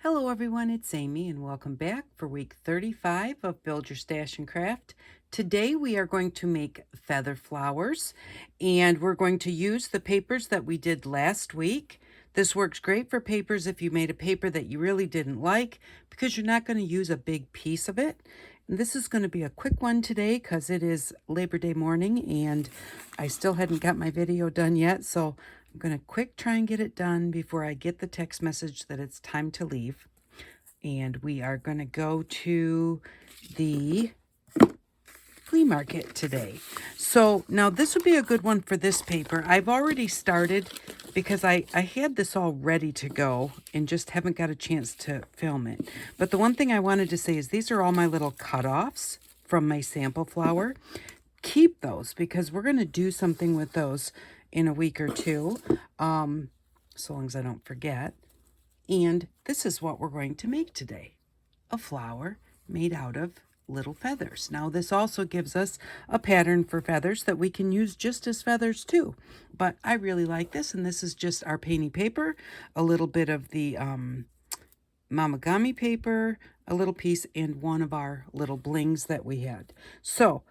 Hello everyone, it's Amy and welcome back for week 35 of Build Your Stash and Craft. Today we are going to make feather flowers and we're going to use the papers that we did last week. This works great for papers if you made a paper that you really didn't like because you're not going to use a big piece of it. And this is going to be a quick one today because it is Labor Day morning and I still hadn't got my video done yet, so I'm going to try and get it done before I get the text message that it's time to leave. And we are going to go to the flea market today. So now this would be a good one for this paper. I've already started because I had this all ready to go and just haven't got a chance to film it. But the one thing I wanted to say is these are all my little cutoffs from my sample flower. Keep those because we're going to do something with those in a week or two, so long as I don't forget. And this is what we're going to make today, a flower made out of little feathers. Now this also gives us a pattern for feathers that we can use just as feathers too, but I really like this, and this is just our painty paper, a little bit of the mamagami paper, a little piece, and one of our little blings that we had. So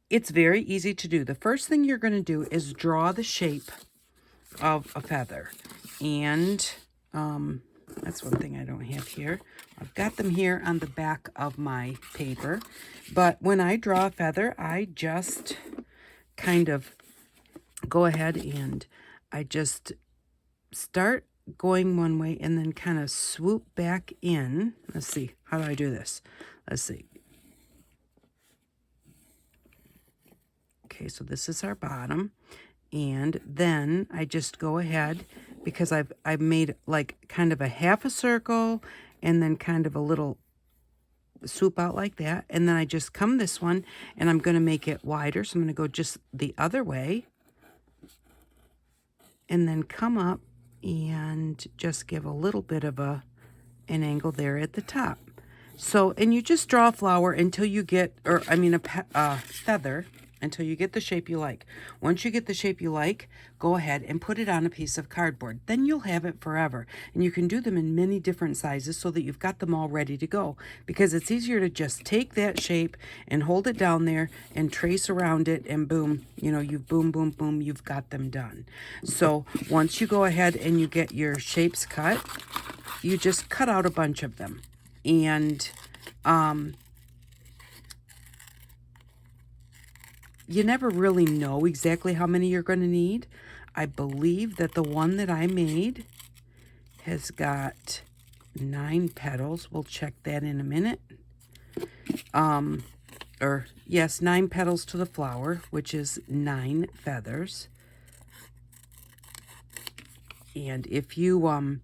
it's very easy to do. The first thing you're going to do is draw the shape of a feather. And that's one thing I don't have here. I've got them here on the back of my paper. But when I draw a feather, I just kind of go ahead and I just start going one way and then kind of swoop back in. Let's see. How do I do this? Let's see. Okay, so this is our bottom, and then I just go ahead because I've made like kind of a half a circle and then kind of a little swoop out like that, and then I just come this one and I'm going to make it wider, so I'm going to go just the other way and then come up and just give a little bit of an angle there at the top. So, and you just draw a flower until you get, or I mean a feather, until you get the shape you like. Once you get the shape you like, go ahead and put it on a piece of cardboard. Then you'll have it forever. And you can do them in many different sizes so that you've got them all ready to go. Because it's easier to just take that shape and hold it down there and trace around it, and boom, you know, you boom, boom, boom, you've got them done. So once you go ahead and you get your shapes cut, you just cut out a bunch of them. And you never really know exactly how many you're going to need. I believe that the one that I made has got 9 petals. We'll check that in a minute. Yes, 9 petals to the flower, which is 9 feathers. And if you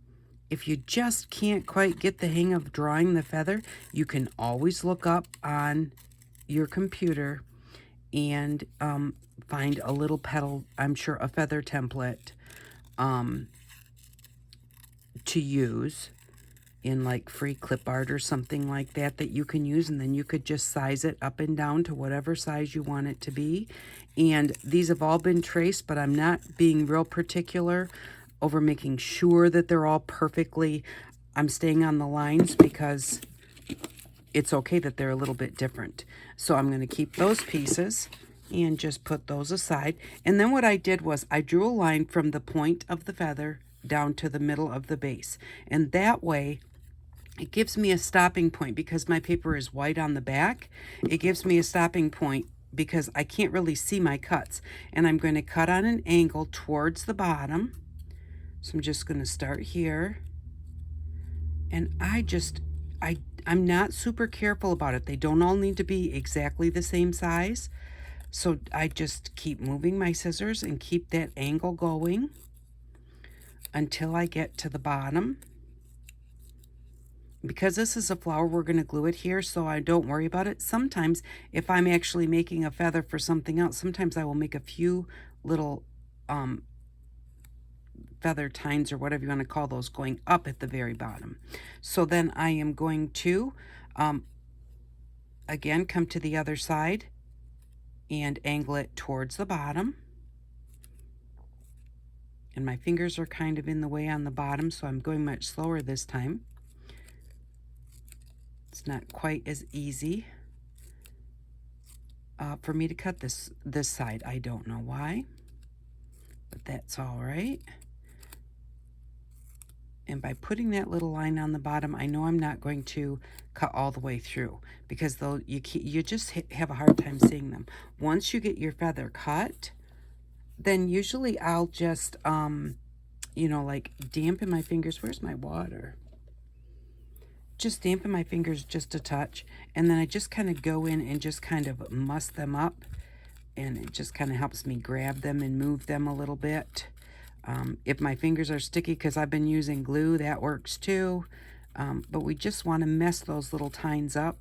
just can't quite get the hang of drawing the feather, you can always look up on your computer and find a little petal, I'm sure a feather template to use in like free clip art or something like that that you can use, and then you could just size it up and down to whatever size you want it to be. And these have all been traced, but I'm not being real particular over making sure that they're all perfectly, I'm staying on the lines because it's okay that they're a little bit different. So I'm going to keep those pieces and just put those aside. And then what I did was I drew a line from the point of the feather down to the middle of the base. And that way it gives me a stopping point because my paper is white on the back. It gives me a stopping point because I can't really see my cuts. And I'm going to cut on an angle towards the bottom. So I'm just going to start here. And I'm not super careful about it. They don't all need to be exactly the same size. So I just keep moving my scissors and keep that angle going until I get to the bottom. Because this is a flower, we're going to glue it here, so I don't worry about it. Sometimes if I'm actually making a feather for something else, sometimes I will make a few little feather tines or whatever you want to call those going up at the very bottom. So then I am going to again come to the other side and angle it towards the bottom. And my fingers are kind of in the way on the bottom, so I'm going much slower this time. It's not quite as easy for me to cut this side. I don't know why, but that's all right. And by putting that little line on the bottom, I know I'm not going to cut all the way through, because you just have a hard time seeing them. Once you get your feather cut, then usually I'll just, you know, like dampen my fingers. Where's my water? Just dampen my fingers just a touch, and then I just kind of go in and just kind of muss them up, and it just kind of helps me grab them and move them a little bit. If my fingers are sticky because I've been using glue, that works too. But we just want to mess those little tines up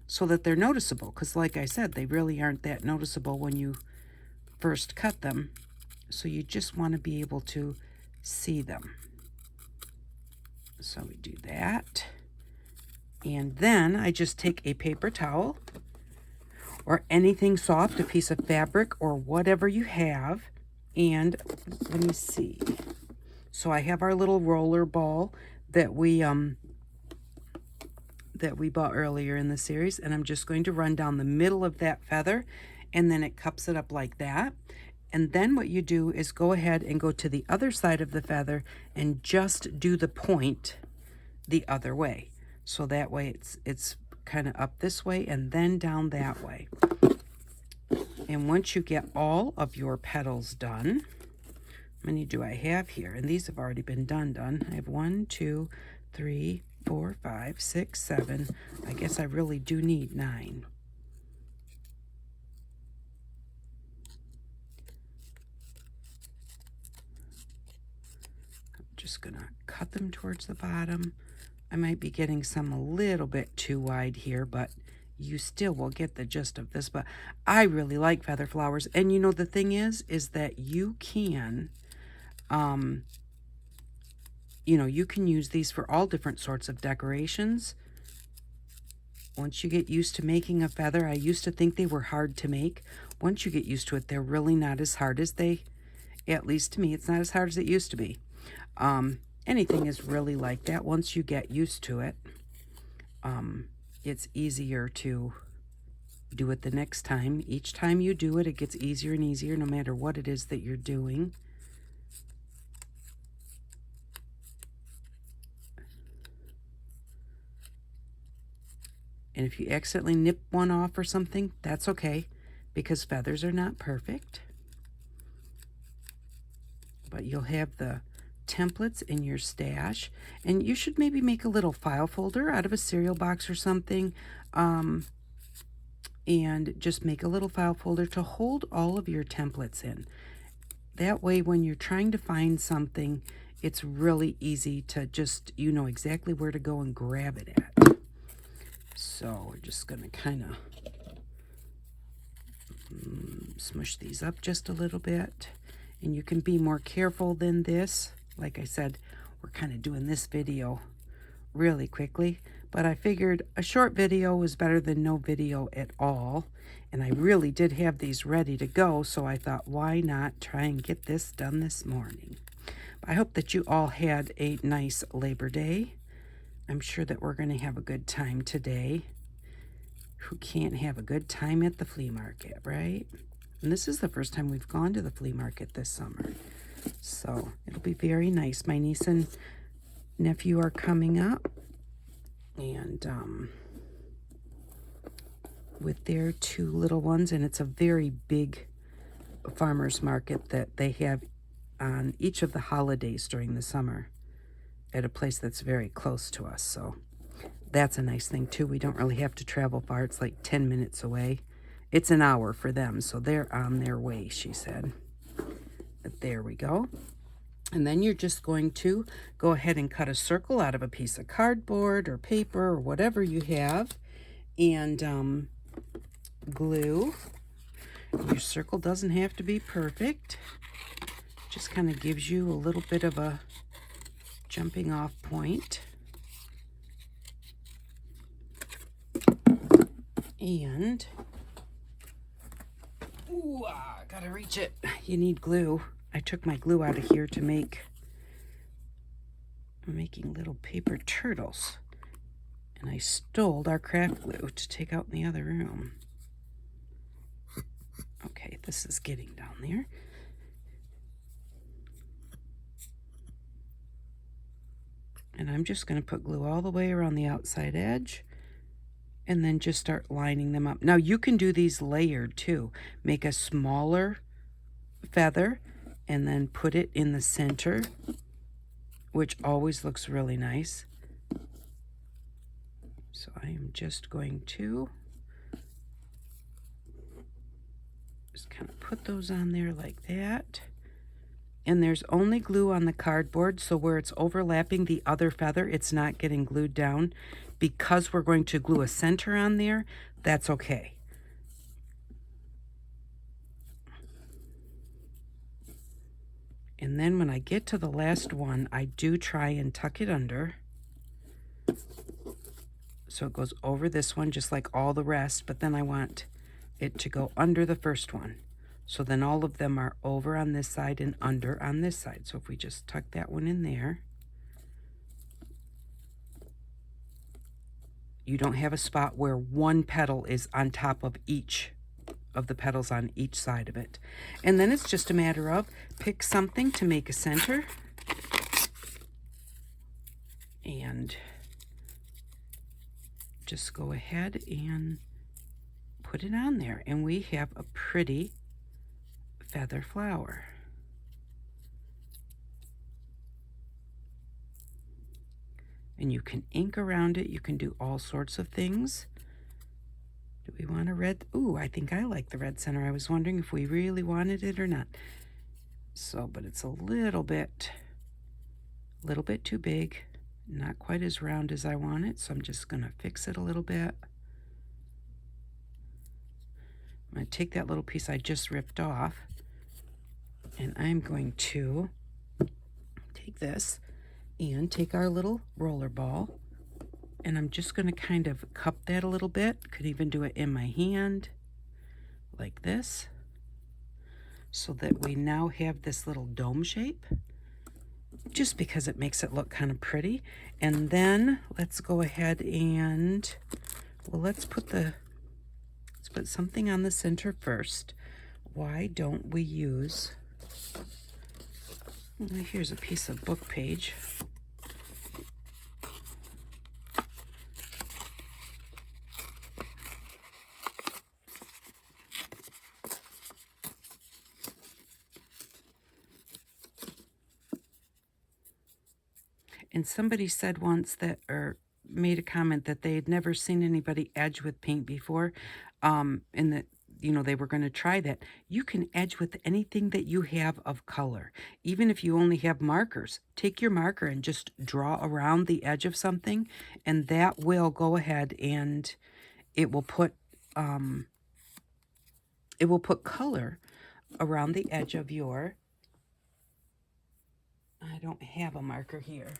so that they're noticeable, because like I said, they really aren't that noticeable when you first cut them. So you just want to be able to see them. So we do that. And then I just take a paper towel or anything soft, a piece of fabric or whatever you have. And let me see. So I have our little roller ball that we bought earlier in the series, and I'm just going to run down the middle of that feather, and then it cups it up like that. And then what you do is go ahead and go to the other side of the feather and just do the point the other way. So that way it's kind of up this way and then down that way. And once you get all of your petals done, how many do I have here? And these have already been done. I have 1, 2, 3, 4, 5, 6, 7. I guess I really do need 9. I'm just gonna cut them towards the bottom. I might be getting some a little bit too wide here, but you still will get the gist of this. But I really like feather flowers. And you know, the thing is that you can, you know, you can use these for all different sorts of decorations. Once you get used to making a feather, I used to think they were hard to make. Once you get used to it, they're really not as hard as at least to me, it's not as hard as it used to be. Anything is really like that. Once you get used to it, it's easier to do it the next time. Each time you do it, it gets easier and easier, no matter what it is that you're doing. And if you accidentally nip one off or something, that's okay, because feathers are not perfect. But you'll have the templates in your stash, and you should maybe make a little file folder out of a cereal box or something, and just make a little file folder to hold all of your templates in. That way, when you're trying to find something, it's really easy to just, you know exactly where to go and grab it at. So we're just going to kind of smush these up just a little bit, and you can be more careful than this. Like I said, we're kind of doing this video really quickly, but I figured a short video was better than no video at all. And I really did have these ready to go, so I thought, why not try and get this done this morning? I hope that you all had a nice Labor Day. I'm sure that we're going to have a good time today. Who can't have a good time at the flea market, right? And this is the first time we've gone to the flea market this summer. So it'll be very nice. My niece and nephew are coming up, and with their 2 little ones, and it's a very big farmer's market that they have on each of the holidays during the summer at a place that's very close to us. So that's a nice thing too. We don't really have to travel far. It's like 10 minutes away. It's an hour for them, so they're on their way, she said. But there we go. And then you're just going to go ahead and cut a circle out of a piece of cardboard or paper or whatever you have, and glue. Your circle doesn't have to be perfect. Just kind of gives you a little bit of a jumping off point. And ooh, gotta reach it. You need glue. I took my glue out of here to I'm making little paper turtles. And I stole our craft glue to take out in the other room. Okay, this is getting down there. And I'm just going to put glue all the way around the outside edge and then just start lining them up. Now you can do these layered too. Make a smaller feather and then put it in the center, which always looks really nice. So I am just going to just kind of put those on there like that. And there's only glue on the cardboard, so where it's overlapping the other feather, it's not getting glued down. Because we're going to glue a center on there, that's okay. And then when I get to the last one, I do try and tuck it under. So it goes over this one just like all the rest, but then I want it to go under the first one. So then all of them are over on this side and under on this side. So if we just tuck that one in there, you don't have a spot where one petal is on top of each of the petals on each side of it. And then it's just a matter of pick something to make a center and just go ahead and put it on there. And we have a pretty feather flower. And you can ink around it. You can do all sorts of things. Do we want a red? Ooh, I think I like the red center. I was wondering if we really wanted it or not. So, but it's a little bit too big. Not quite as round as I want it. So I'm just going to fix it a little bit. I'm going to take that little piece I just ripped off. And I'm going to take this and take our little roller ball, and I'm just going to kind of cup that a little bit. Could even do it in my hand like this, so that we now have this little dome shape, just because it makes it look kind of pretty. And then let's go ahead and, well, let's put something on the center first. Why don't we use, here's a piece of book page. And somebody said once that, or made a comment that they had never seen anybody edge with paint before, and that, you know, they were going to try that. You can edge with anything that you have of color. Even if you only have markers, take your marker and just draw around the edge of something, and that will go ahead and it will put color around the edge of your, I don't have a marker here.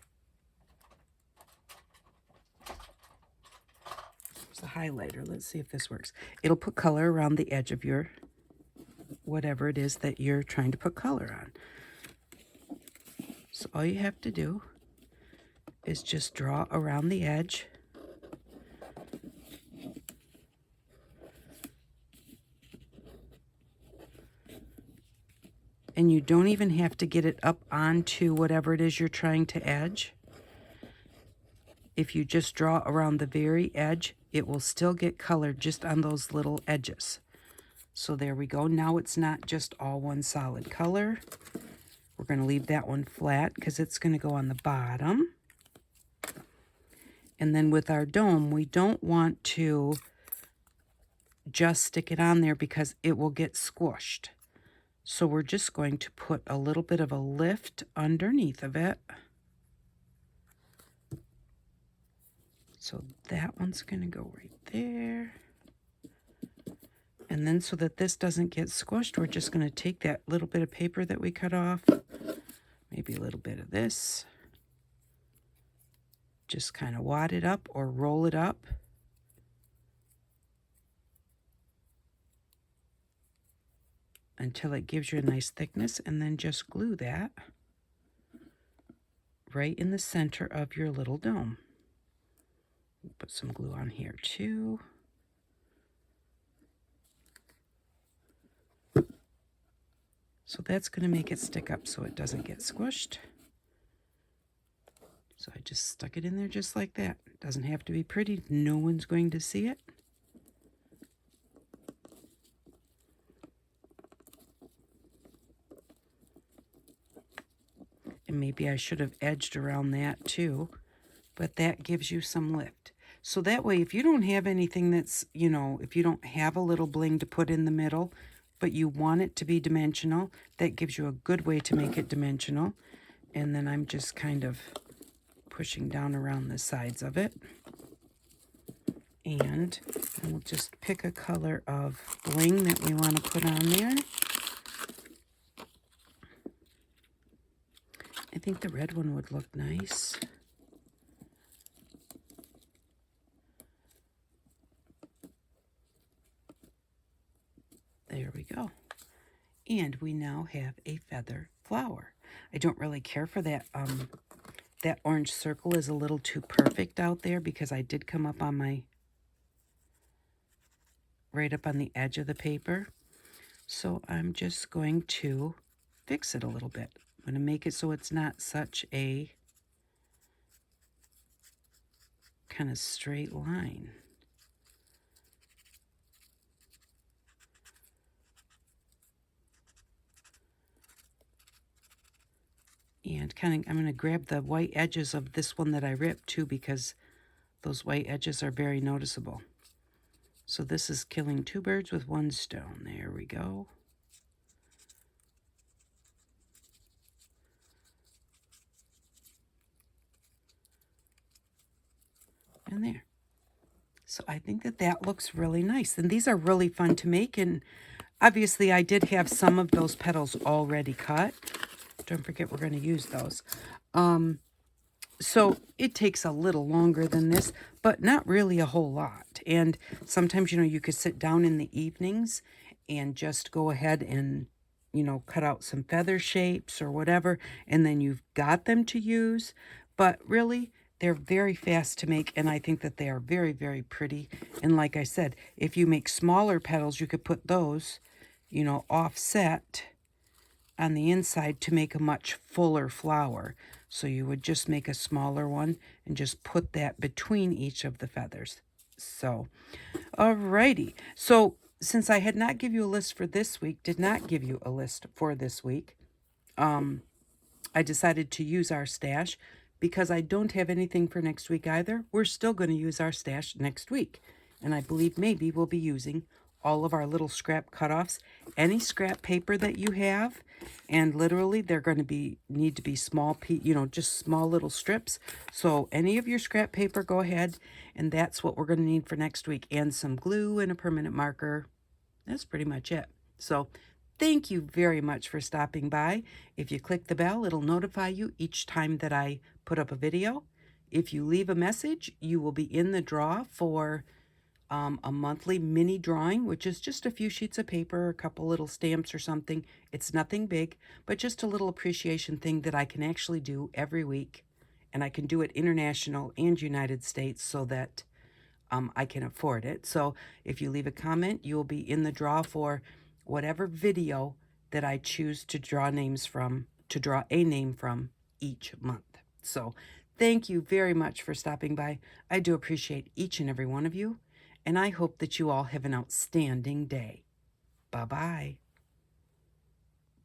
The highlighter. Let's see if this works. It'll put color around the edge of your whatever it is that you're trying to put color on. So all you have to do is just draw around the edge. And you don't even have to get it up onto whatever it is you're trying to edge. If you just draw around the very edge, it will still get colored just on those little edges. So there we go. Now it's not just all one solid color. We're going to leave that one flat because it's going to go on the bottom. And then with our dome, we don't want to just stick it on there because it will get squished. So we're just going to put a little bit of a lift underneath of it. So that one's going to go right there. And then so that this doesn't get squished, we're just going to take that little bit of paper that we cut off, maybe a little bit of this, just kind of wad it up or roll it up. Until it gives you a nice thickness, and then just glue that right in the center of your little dome. Put some glue on here too. So that's going to make it stick up so it doesn't get squished. So I just stuck it in there just like that. It doesn't have to be pretty. No one's going to see it. And maybe I should have edged around that too, but that gives you some lift. So that way, if you don't have anything that's, you know, if you don't have a little bling to put in the middle, but you want it to be dimensional, that gives you a good way to make it dimensional. And then I'm just kind of pushing down around the sides of it. And we'll just pick a color of bling that we want to put on there. I think the red one would look nice. There we go. And we now have a feather flower. I don't really care for that. That orange circle is a little too perfect out there because I did come up on my, right up on the edge of the paper. So I'm just going to fix it a little bit. I'm going to make it so it's not such a kind of straight line. And I'm going to grab the white edges of this one that I ripped too, because those white edges are very noticeable. So this is killing two birds with one stone. There we go. And there. So I think that that looks really nice. And these are really fun to make. And obviously I did have some of those petals already cut. Don't forget we're going to use those. So it takes a little longer than this, but not really a whole lot. And sometimes, you know, you could sit down in the evenings and just go ahead and, you know, cut out some feather shapes or whatever, and then you've got them to use. But really, they're very fast to make, and I think that they are very, very pretty. And like I said, if you make smaller petals, you could put those, you know, offset on the inside to make a much fuller flower. So you would just make a smaller one and just put that between each of the feathers. So, alrighty. So since I had not give you a list for this week, did not give you a list for this week, I decided to use our stash because I don't have anything for next week either. We're still going to use our stash next week. And I believe maybe we'll be using all of our little scrap cutoffs, any scrap paper that you have, and literally they're going to need to be small, you know, just small little strips. So any of your scrap paper, go ahead, and that's what we're going to need for next week, and some glue and a permanent marker. That's pretty much it. So thank you very much for stopping by. If you click the bell, it'll notify you each time that I put up a video. If you leave a message, you will be in the draw for a monthly mini drawing, which is just a few sheets of paper, a couple little stamps or something. It's nothing big, but just a little appreciation thing that I can actually do every week. And I can do it international and United States so that I can afford it. So if you leave a comment, you will be in the draw for whatever video that I choose to draw names from, to draw a name from each month. So thank you very much for stopping by. I do appreciate each and every one of you. And I hope that you all have an outstanding day. Bye-bye.